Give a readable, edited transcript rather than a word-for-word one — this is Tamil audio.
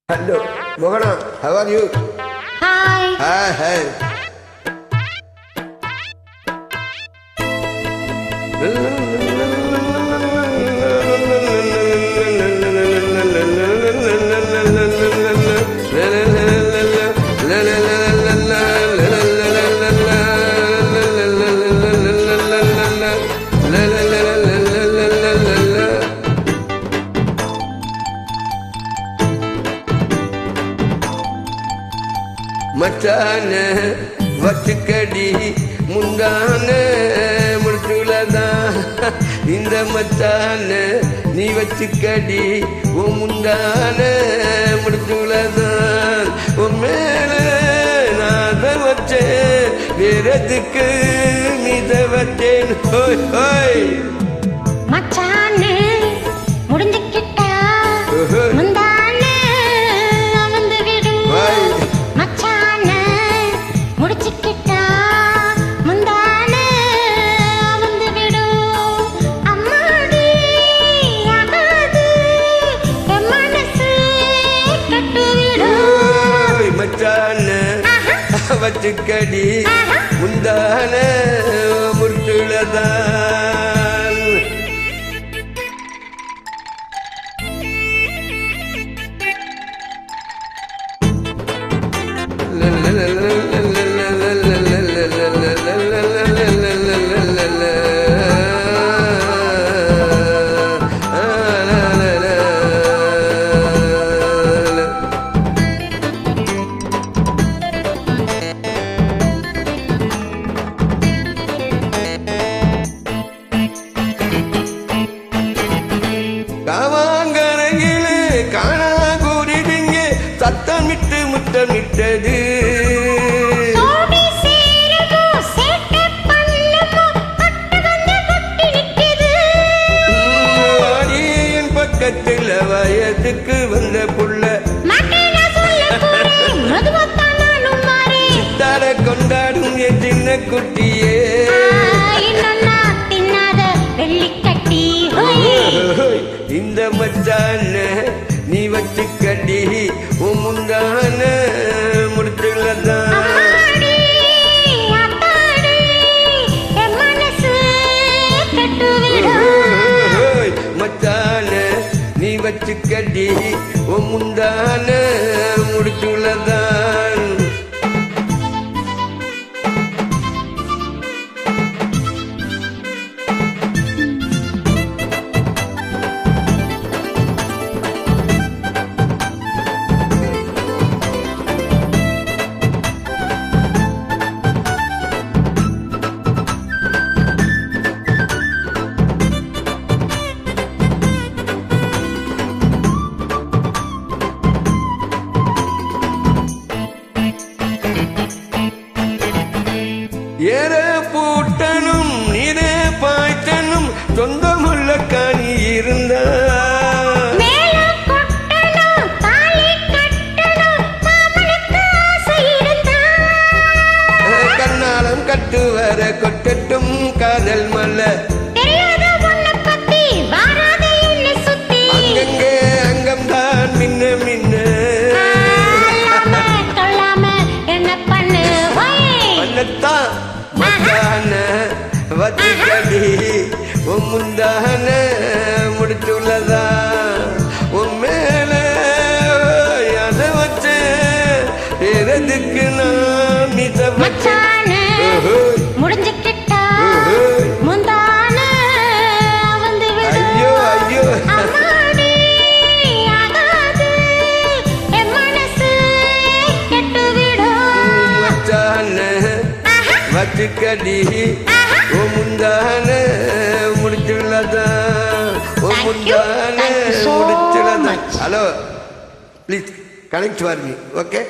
Hello, Mohana, how are you? Hi. Hi. மச்சான வச்சுக்கடி முந்தான முடிச்சுலதான் இந்த மச்சான நீ வச்சுக்கடி உன் முந்தான முடிச்சுலதான் உன் மேல நாத வச்சேன் வேறதுக்கு மீத வச்சேன் ஹோய் ஹோய் மச்சானே முடிஞ்சுக்கிட்டா முந்தானே அமர்ந்து விடு மச்சானே முடிச்சுக்கிட்டா முந்தானே அமர்ந்து விடு அம்மாடி ஆகாது என் மனசு கட்டு விடு மச்சானே வச்சுக்கடி முந்தான முடிச்சுலதான் காவாங்கரையிலே காணா கூறிடுங்க சத்தமிட்டு முத்தமிட்டது என் பக்கத்துல வயதுக்கு வந்த புள்ள சித்தார கொண்டாடும் என் சின்ன குட்டியே இந்த மச்சான நீ வச்சுக்கடி உன் முந்தான முடிச்சுலதான் மச்சான நீ வச்சுக்கடி உன் முந்தான முடிச்சுலதான் ஏற பூட்டனும் நீரே பாய்ச்சனும் சொந்தமுள்ள காணி இருந்தா கண்ணாலம் கட்டு வர கொட்டட்டும் காதல் மல்ல அங்கங்கே அங்கம்தான் மின்ன மின்ன பண்ணத்தான் மச்சான வச்சுக்கடி உன் முந்தான முடிச்சுள்ளதா உன் மேல அதை வச்சு எதுக்கு நான் மித முடிஞ்சுக்கிட்டா முந்தான வந்து ஐயோ ஐயோ வச்சுக்கடி உன் முந்தான முடிச்சுள்ளதான் உன் முந்தான முடிச்சுள்ளதான் hello please connect for me okay